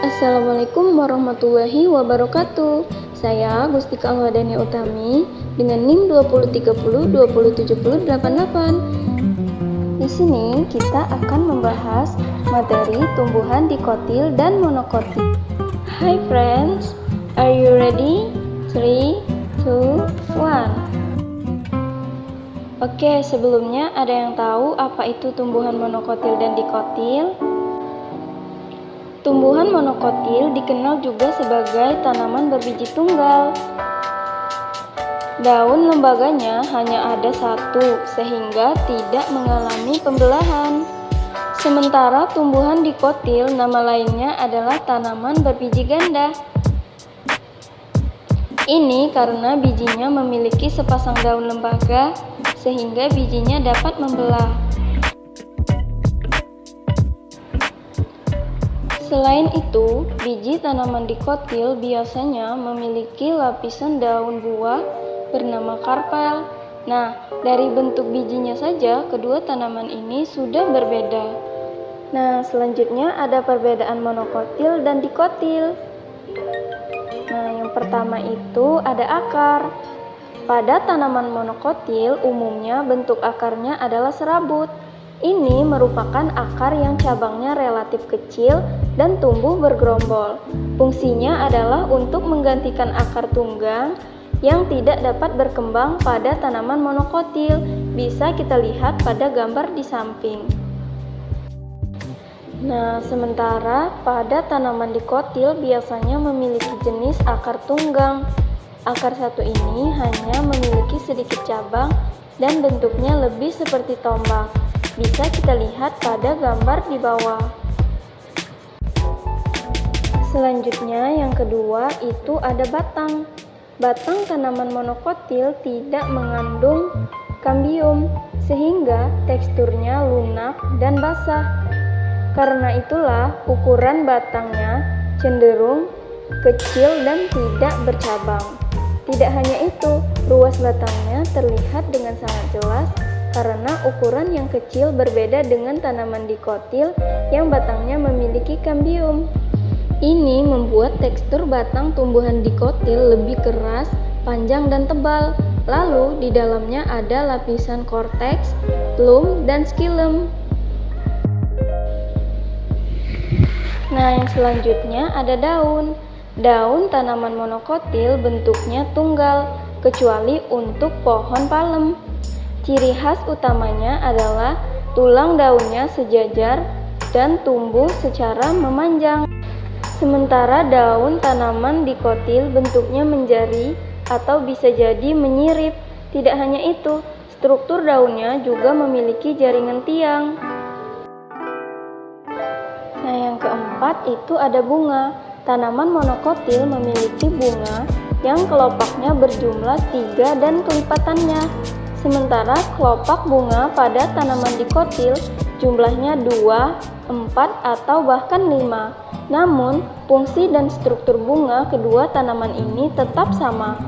Assalamualaikum warahmatullahi wabarakatuh. Saya Gustika Alwadani Utami dengan NIM 2030 Di sini kita akan membahas materi tumbuhan dikotil dan monokotil. Hi friends, are you ready? 3, 2, 1. Oke, sebelumnya ada yang tahu apa itu tumbuhan monokotil dan dikotil? Tumbuhan monokotil dikenal juga sebagai tanaman berbiji tunggal. Daun lembaganya hanya ada satu, sehingga tidak mengalami pembelahan. Sementara tumbuhan dikotil nama lainnya adalah tanaman berbiji ganda. Ini karena bijinya memiliki sepasang daun lembaga, sehingga bijinya dapat membelah. Selain itu, biji tanaman dikotil biasanya memiliki lapisan daun buah bernama karpel. Nah, dari bentuk bijinya saja, kedua tanaman ini sudah berbeda. Nah, selanjutnya ada perbedaan monokotil dan dikotil. Nah, yang pertama itu ada akar. Pada tanaman monokotil, umumnya bentuk akarnya adalah serabut. Ini merupakan akar yang cabangnya relatif kecil dan tumbuh bergerombol. Fungsinya adalah untuk menggantikan akar tunggang yang tidak dapat berkembang pada tanaman monokotil. Bisa kita lihat pada gambar di samping. Nah, sementara pada tanaman dikotil biasanya memiliki jenis akar tunggang. Akar satu ini hanya memiliki sedikit cabang dan bentuknya lebih seperti tombak. Bisa kita lihat pada gambar di bawah. Selanjutnya yang kedua itu ada batang. Batang tanaman monokotil tidak mengandung kambium, sehingga teksturnya lunak dan basah. Karena itulah ukuran batangnya cenderung kecil dan tidak bercabang. Tidak hanya itu, ruas batangnya terlihat dengan sangat jelas karena ukuran yang kecil berbeda dengan tanaman dikotil yang batangnya memiliki kambium. Ini membuat tekstur batang tumbuhan dikotil lebih keras, panjang dan tebal. Lalu di dalamnya ada lapisan korteks, plum, dan xilem. Nah, yang selanjutnya ada daun. Daun tanaman monokotil bentuknya tunggal, kecuali untuk pohon palem. Ciri khas utamanya adalah tulang daunnya sejajar dan tumbuh secara memanjang. Sementara daun tanaman dikotil bentuknya menjari atau bisa jadi menyirip. Tidak hanya itu, struktur daunnya juga memiliki jaringan tiang. Nah, yang keempat itu ada bunga. Tanaman monokotil memiliki bunga yang kelopaknya berjumlah 3 dan kelipatannya. Sementara kelopak bunga pada tanaman dikotil jumlahnya 2, 4, atau bahkan 5. Namun, fungsi dan struktur bunga kedua tanaman ini tetap sama.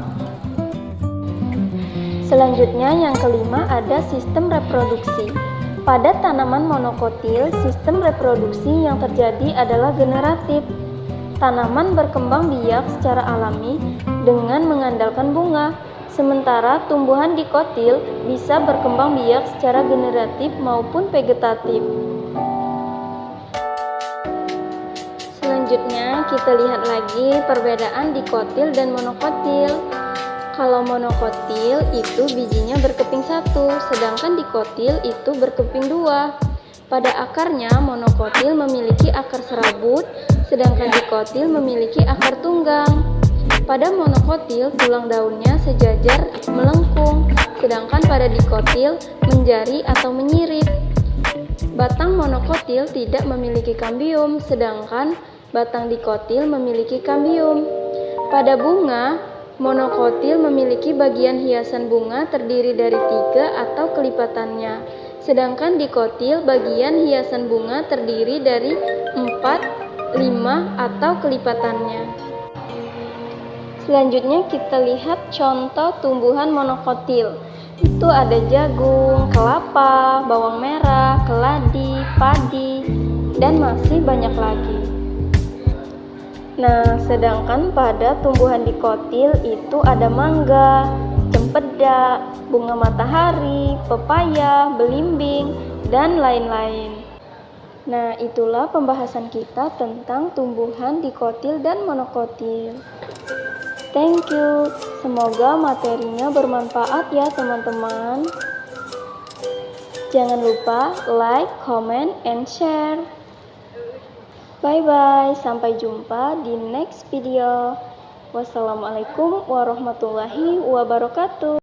Selanjutnya yang kelima ada sistem reproduksi. Pada tanaman monokotil, sistem reproduksi yang terjadi adalah generatif. Tanaman berkembang biak secara alami dengan mengandalkan bunga. Sementara tumbuhan dikotil bisa berkembang biak secara generatif maupun vegetatif. Selanjutnya kita lihat lagi perbedaan dikotil dan monokotil. Kalau monokotil itu bijinya berkeping 1, sedangkan dikotil itu berkeping 2. Pada akarnya monokotil memiliki akar serabut, sedangkan dikotil memiliki akar tunggang. Pada monokotil, tulang daunnya sejajar melengkung, sedangkan pada dikotil menjari atau menyirip. Batang monokotil tidak memiliki kambium, sedangkan batang dikotil memiliki kambium. Pada bunga, monokotil memiliki bagian hiasan bunga terdiri dari 3 atau kelipatannya, sedangkan dikotil bagian hiasan bunga terdiri dari 4, 5, atau kelipatannya. Selanjutnya kita lihat contoh tumbuhan monokotil. Itu ada jagung, kelapa, bawang merah, keladi, padi, dan masih banyak lagi. Nah, sedangkan pada tumbuhan dikotil itu ada mangga, cempedak, bunga matahari, pepaya, belimbing, dan lain-lain. Nah, itulah pembahasan kita tentang tumbuhan dikotil dan monokotil. Thank you. Semoga materinya bermanfaat ya teman-teman. Jangan lupa like, comment, and share. Bye-bye, sampai jumpa di next video. Wassalamualaikum warahmatullahi wabarakatuh.